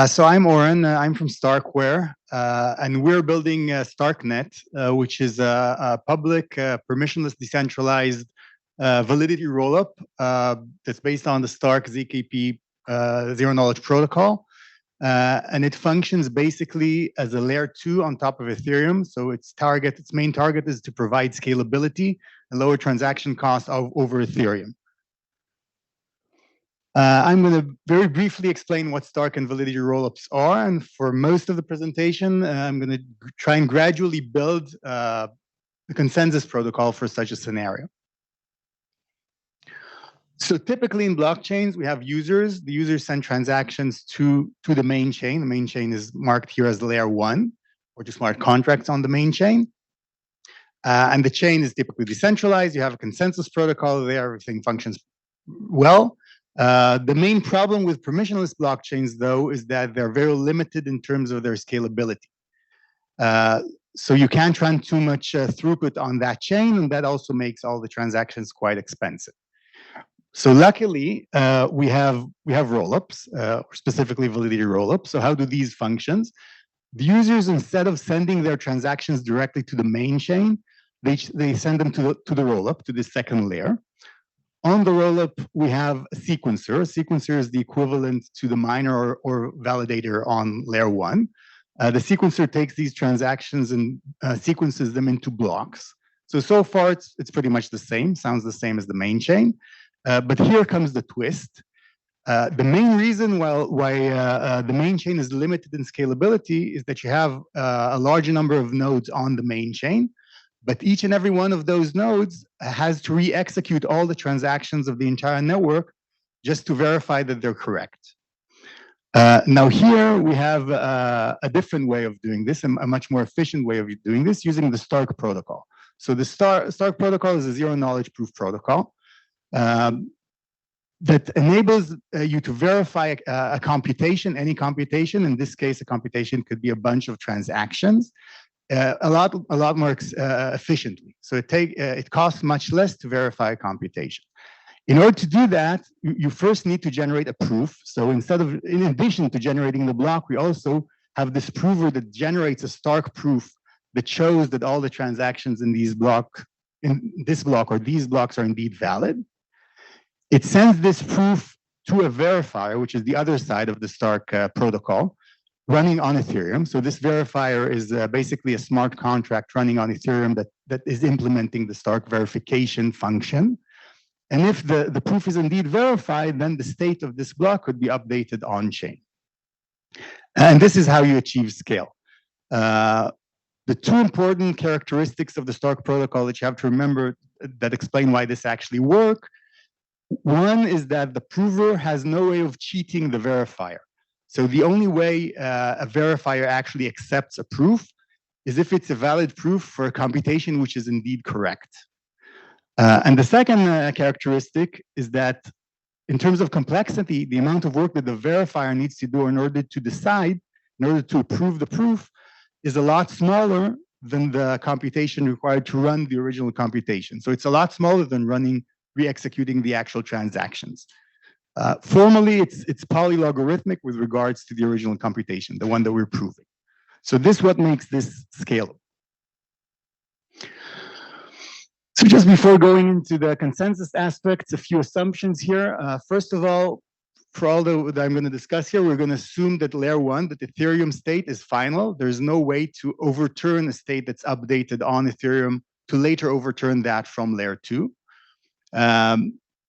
So I'm Oren. I'm from StarkWare, and we're building StarkNet, which is a public, permissionless, decentralized validity rollup that's based on the Stark ZKP zero knowledge protocol, and it functions basically as a layer 2 on top of Ethereum. So its main target is to provide scalability and lower transaction costs over Ethereum. I'm going to very briefly explain what Stark and Validity Rollups are, and for most of the presentation, I'm going to try and gradually build the consensus protocol for such a scenario. So typically in blockchains, we have users. The users send transactions to the main chain. The main chain is marked here as layer 1, or just smart contracts on the main chain. And the chain is typically decentralized. You have a consensus protocol there. Everything functions well. The main problem with permissionless blockchains, though, is that they're very limited in terms of their scalability. So you can't run too much throughput on that chain, and that also makes all the transactions quite expensive. So luckily, we have rollups, specifically Validity Rollups. So how do these functions? The users, instead of sending their transactions directly to the main chain, they send them to the rollup, to the second layer. On the rollup, we have a sequencer. A sequencer is the equivalent to the miner or validator on layer 1. The sequencer takes these transactions and sequences them into blocks. So far, it's pretty much the same, sounds the same as the main chain. But here comes the twist. The main reason why the main chain is limited in scalability is that you have a large number of nodes on the main chain, but each and every one of those nodes has to re-execute all the transactions of the entire network just to verify that they're correct. Now here we have a different way of doing this, a much more efficient way of doing this using the Stark protocol. So the Stark protocol is a zero knowledge proof protocol that enables you to verify a computation, any computation. In this case, a computation could be a bunch of transactions, a lot more efficiently. So it costs much less to verify a computation. In order to do that, you first need to generate a proof. So in addition to generating the block, we also have this prover that generates a Stark proof that shows that all the transactions in this block or these blocks are indeed valid. It sends this proof to a verifier, which is the other side of the Stark protocol, running on Ethereum. So this verifier is basically a smart contract running on Ethereum that is implementing the Stark verification function. And if the proof is indeed verified, then the state of this block could be updated on-chain. And this is how you achieve scale. The two important characteristics of the Stark protocol that you have to remember that explain why this actually works. One is that the prover has no way of cheating the verifier. So the only way a verifier actually accepts a proof is if it's a valid proof for a computation which is indeed correct. And the second characteristic is that in terms of complexity, the amount of work that the verifier needs to do in order to decide, in order to approve the proof, is a lot smaller than the computation required to run the original computation. So it's a lot smaller than re-executing the actual transactions. Formally, it's polylogarithmic with regards to the original computation, the one that we're proving. So this is what makes this scalable. So just before going into the consensus aspects, a few assumptions here. First of all, for all that I'm going to discuss here, we're going to assume that layer 1, that Ethereum state is final. There's no way to overturn a state that's updated on Ethereum to later overturn that from layer 2.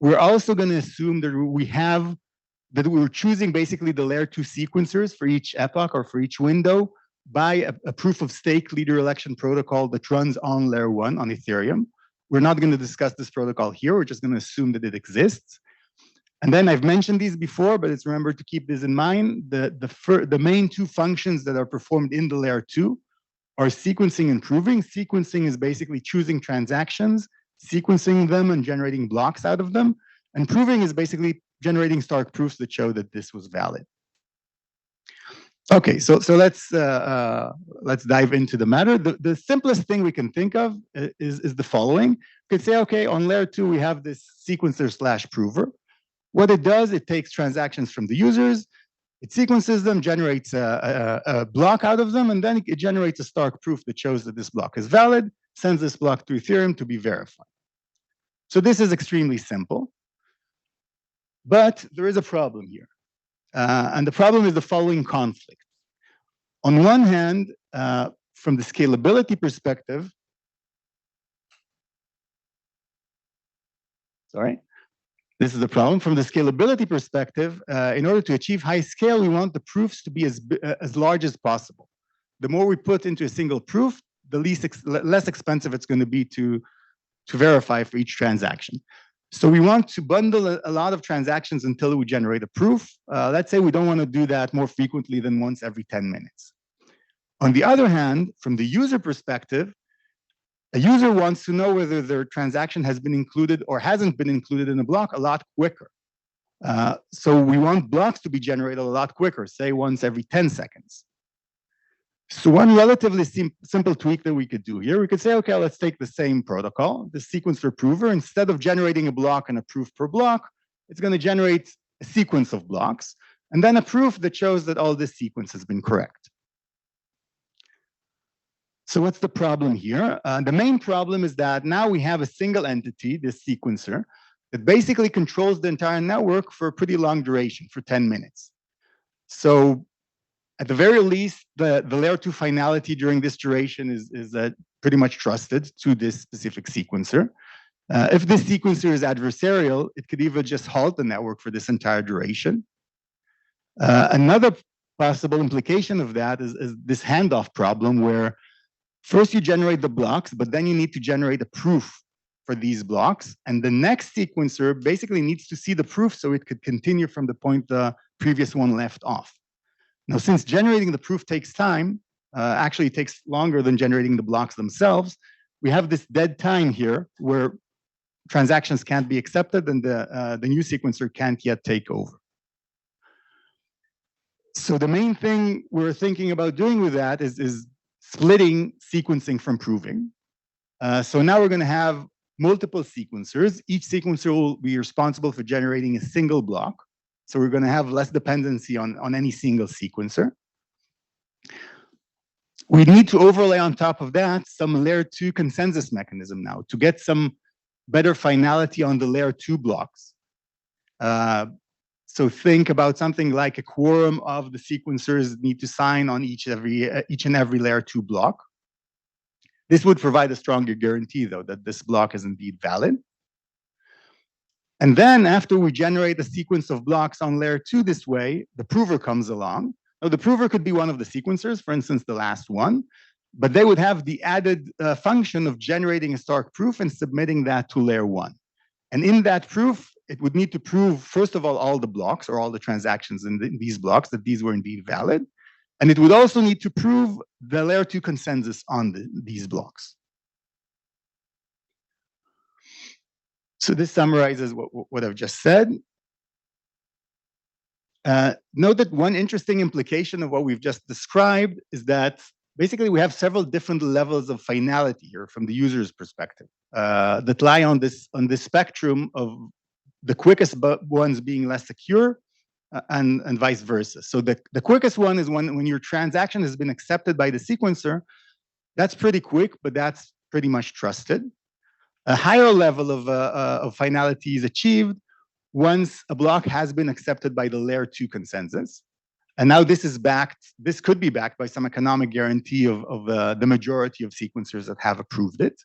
We're also going to assume that we're choosing basically the layer 2 sequencers for each epoch or for each window by a proof of stake leader election protocol that runs on layer 1 on Ethereum. We're not going to discuss this protocol here. We're just going to assume that it exists. And then I've mentioned these before, but it's remember to keep this in mind. The main two functions that are performed in the layer 2 are sequencing and proving. Sequencing is basically choosing transactions, sequencing them and generating blocks out of them. And proving is basically generating Stark proofs that show that this was valid. Okay, so let's dive into the matter. The simplest thing we can think of is the following. We could say, okay, on layer 2, we have this sequencer / prover. What it does, it takes transactions from the users, It sequences them, generates a block out of them, and then it generates a Stark proof that shows that this block is valid, sends this block to Ethereum to be verified. So this is extremely simple. But there is a problem here. And the problem is the following conflict. On one hand, from the scalability perspective, this is the problem. From the scalability perspective, in order to achieve high scale, we want the proofs to be as large as possible. The more we put into a single proof, the less expensive it's going to be to verify for each transaction. So we want to bundle a lot of transactions until we generate a proof. Let's say we don't want to do that more frequently than once every 10 minutes. On the other hand, from the user perspective, a user wants to know whether their transaction has been included or hasn't been included in a block a lot quicker. So we want blocks to be generated a lot quicker, say once every 10 seconds. So one relatively simple tweak that we could do here, we could say, okay, let's take the same protocol, the sequencer prover. Instead of generating a block and a proof per block, it's going to generate a sequence of blocks, and then a proof that shows that all this sequence has been correct. So what's the problem here? The main problem is that now we have a single entity, this sequencer, that basically controls the entire network for a pretty long duration, for 10 minutes. So at the very least, the layer 2 finality during this duration is pretty much trusted to this specific sequencer. If this sequencer is adversarial, it could even just halt the network for this entire duration. Another possible implication of that is this handoff problem, where first you generate the blocks, but then you need to generate a proof for these blocks. And the next sequencer basically needs to see the proof so it could continue from the point the previous one left off. Now, since generating the proof takes time, actually it takes longer than generating the blocks themselves, we have this dead time here where transactions can't be accepted and the new sequencer can't yet take over. So the main thing we're thinking about doing with that is splitting sequencing from proving. So now we're going to have multiple sequencers. Each sequencer will be responsible for generating a single block. So we're going to have less dependency on any single sequencer. We need to overlay on top of that some layer 2 consensus mechanism now to get some better finality on the layer 2 blocks. So think about something like a quorum of the sequencers need to sign on each and every layer 2 block. This would provide a stronger guarantee, though, that this block is indeed valid. And then after we generate a sequence of blocks on layer 2 this way, the prover comes along. Now, the prover could be one of the sequencers, for instance, the last one, but they would have the added function of generating a Stark proof and submitting that to layer 1. And in that proof, it would need to prove, first of all the blocks or all the transactions in these blocks, that these were indeed valid. And it would also need to prove the layer 2 consensus on these blocks. So this summarizes what I've just said. Note that one interesting implication of what we've just described is that basically we have several different levels of finality here from the user's perspective that lie on this spectrum of the quickest ones being less secure and vice versa. So the quickest one is when your transaction has been accepted by the sequencer. That's pretty quick, but that's pretty much trusted. A higher level of finality is achieved once a block has been accepted by the layer 2 consensus. And now this could be backed by some economic guarantee of the majority of sequencers that have approved it.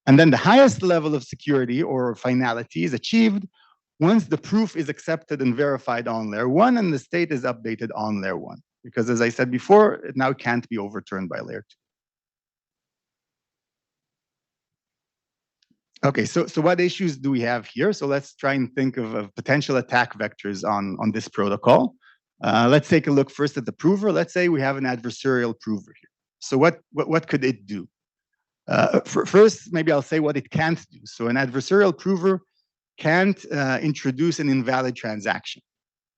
And then the highest level of security or finality is achieved once the proof is accepted and verified on layer 1 and the state is updated on layer 1. Because as I said before, it now can't be overturned by layer 2. Okay, so what issues do we have here? So let's try and think of potential attack vectors on this protocol. Let's take a look first at the prover. Let's say we have an adversarial prover here. So what could it do? First, maybe I'll say what it can't do. So an adversarial prover can't introduce an invalid transaction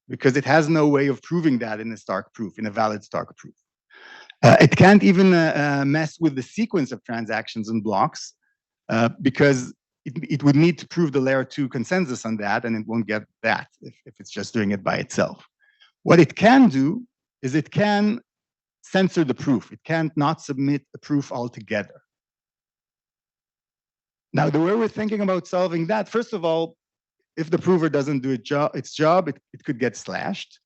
because it has no way of proving that in a Stark proof, in a valid Stark proof. It can't even mess with the sequence of transactions and blocks because it would need to prove the layer 2 consensus on that, and it won't get that if it's just doing it by itself. What it can do is it can censor the proof. It can't not submit the proof altogether. Now, the way we're thinking about solving that, first of all, if the prover doesn't do its job, it could get slashed.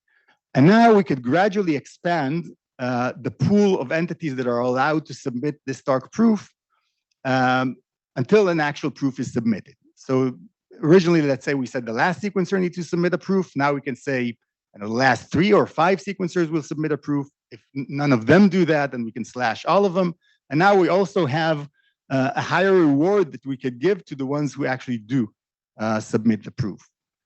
And now we could gradually expand the pool of entities that are allowed to submit this Stark proof until an actual proof is submitted. So originally, let's say we said the last sequencer needs to submit a proof. Now we can say the last 3 or 5 sequencers will submit a proof. If none of them do that, then we can slash all of them. And now we also have a higher reward that we could give to the ones who actually do submit the proof.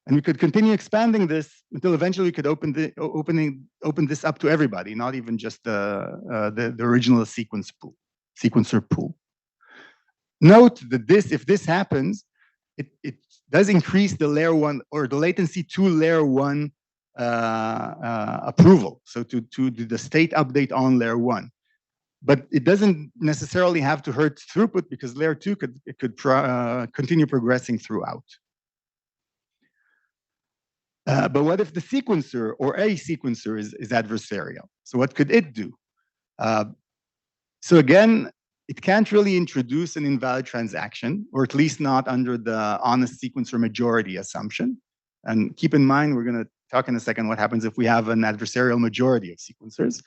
And we could continue expanding this until eventually we could open this up to everybody, not even just the original sequencer pool. Note that if this happens, it does increase the layer 1 or the latency to layer 1 approval. So to do the state update on layer 1. But it doesn't necessarily have to hurt throughput because layer 2 could continue progressing throughout. But what if the sequencer or a sequencer is adversarial? So what could it do? So again, it can't really introduce an invalid transaction, or at least not under the honest sequencer majority assumption. And keep in mind, we're going to talk in a second what happens if we have an adversarial majority of sequencers.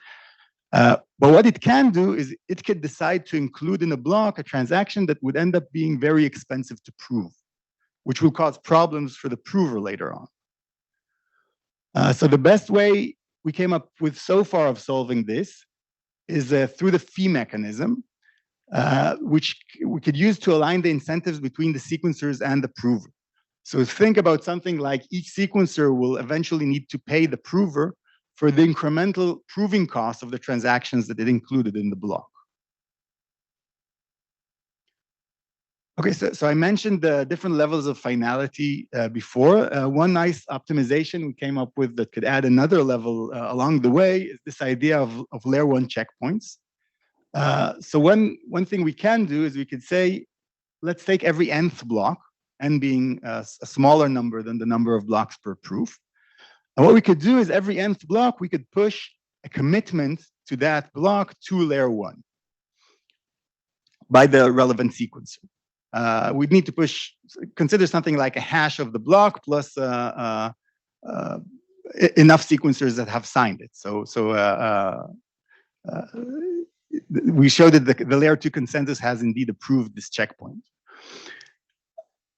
But what it can do is it could decide to include in a block a transaction that would end up being very expensive to prove, which will cause problems for the prover later on. So the best way we came up with so far of solving this is through the fee mechanism, which we could use to align the incentives between the sequencers and the prover. So think about something like each sequencer will eventually need to pay the prover for the incremental proving cost of the transactions that it included in the block. Okay, so I mentioned the different levels of finality before. One nice optimization we came up with that could add another level along the way is this idea of layer 1 checkpoints. So one thing we can do is we could say, let's take every nth block, n being a smaller number than the number of blocks per proof. And what we could do is every nth block, we could push a commitment to that block to layer 1 by the relevant sequencer. We'd need to consider something like a hash of the block plus enough sequencers that have signed it. So we showed that the layer 2 consensus has indeed approved this checkpoint.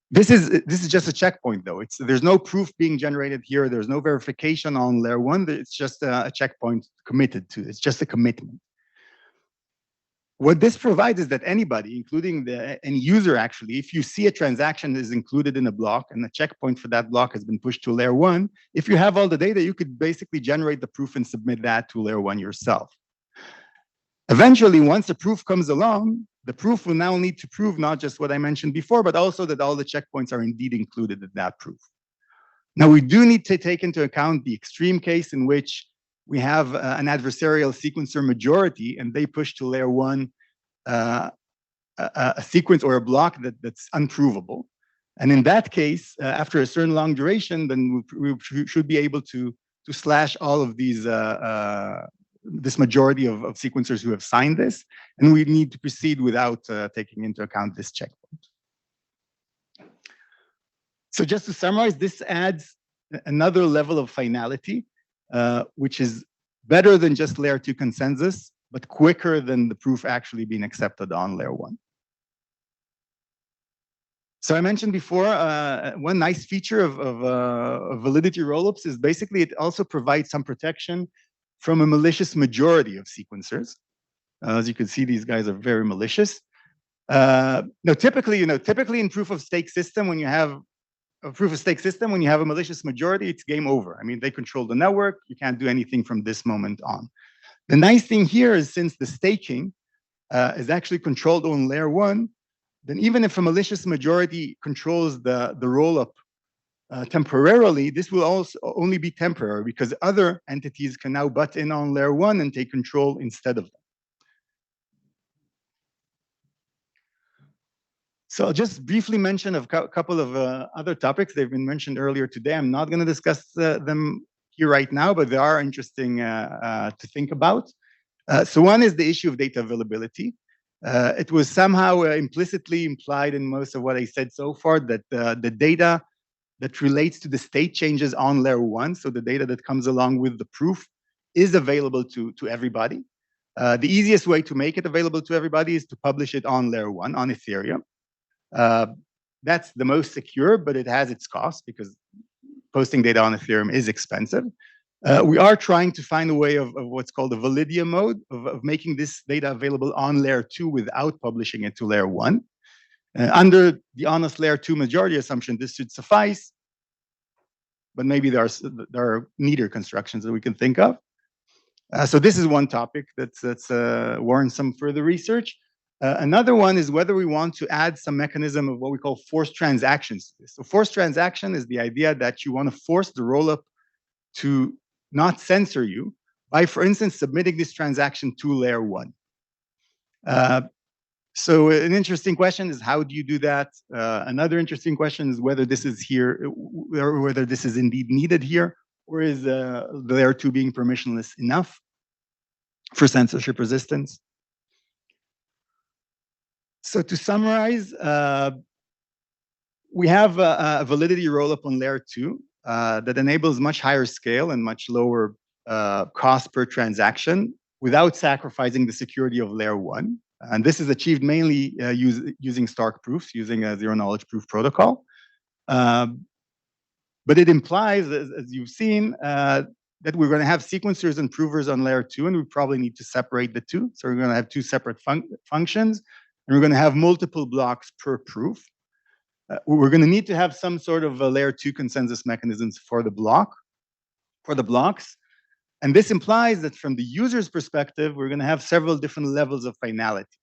This is just a checkpoint, though. There's no proof being generated here. There's no verification on layer 1. It's just a checkpoint committed to. It's just a commitment. What this provides is that anybody, including any user actually, if you see a transaction that is included in a block and the checkpoint for that block has been pushed to layer 1, if you have all the data, you could basically generate the proof and submit that to layer 1 yourself. Eventually, once the proof comes along, the proof will now need to prove not just what I mentioned before, but also that all the checkpoints are indeed included in that proof. Now, we do need to take into account the extreme case in which we have an adversarial sequencer majority, and they push to layer 1 a sequence or a block that's unprovable. And in that case, after a certain long duration, then we should be able to slash all of these this majority of sequencers who have signed this, and we need to proceed without taking into account this checkpoint. So just to summarize, this adds another level of finality, which is better than just layer 2 consensus, but quicker than the proof actually being accepted on layer 1. So I mentioned before, one nice feature of Validity Rollups is basically it also provides some protection from a malicious majority of sequencers. As you can see, these guys are very malicious. Now, typically in proof of stake system, when you have a malicious majority, it's game over. I mean, they control the network. You can't do anything from this moment on. The nice thing here is since the staking is actually controlled on layer 1, then even if a malicious majority controls the rollup temporarily, this will also only be temporary because other entities can now butt in on layer 1 and take control instead of them. So I'll just briefly mention a couple of other topics. They've been mentioned earlier today. I'm not going to discuss them here right now, but they are interesting to think about. So one is the issue of data availability. It was somehow implicitly implied in most of what I said so far that the data that relates to the state changes on layer one, so the data that comes along with the proof, is available to everybody. The easiest way to make it available to everybody is to publish it on layer one, on Ethereum. That's the most secure, but it has its cost because posting data on Ethereum is expensive. We are trying to find a way of what's called a Validity mode, of making this data available on layer two without publishing it to layer one. Under the honest layer two majority assumption, this should suffice, but maybe there are neater constructions that we can think of. So this is one topic that's warrants some further research. Another one is whether we want to add some mechanism of what we call forced transactions to this. So forced transaction is the idea that you want to force the rollup to not censor you by, for instance, submitting this transaction to layer one. So an interesting question is, how do you do that? Another interesting question is whether this is here, or whether this is indeed needed here, or is layer two being permissionless enough for censorship resistance? So to summarize, we have a validity rollup on layer two that enables much higher scale and much lower cost per transaction without sacrificing the security of layer one. And this is achieved mainly using Stark proofs, using a zero-knowledge proof protocol. But it implies, as you've seen, that we're going to have sequencers and provers on layer two, and we probably need to separate the two. So we're going to have two separate functions, and we're going to have multiple blocks per proof. We're going to need to have some sort of a layer two consensus mechanisms for the blocks. And this implies that from the user's perspective, we're going to have several different levels of finality.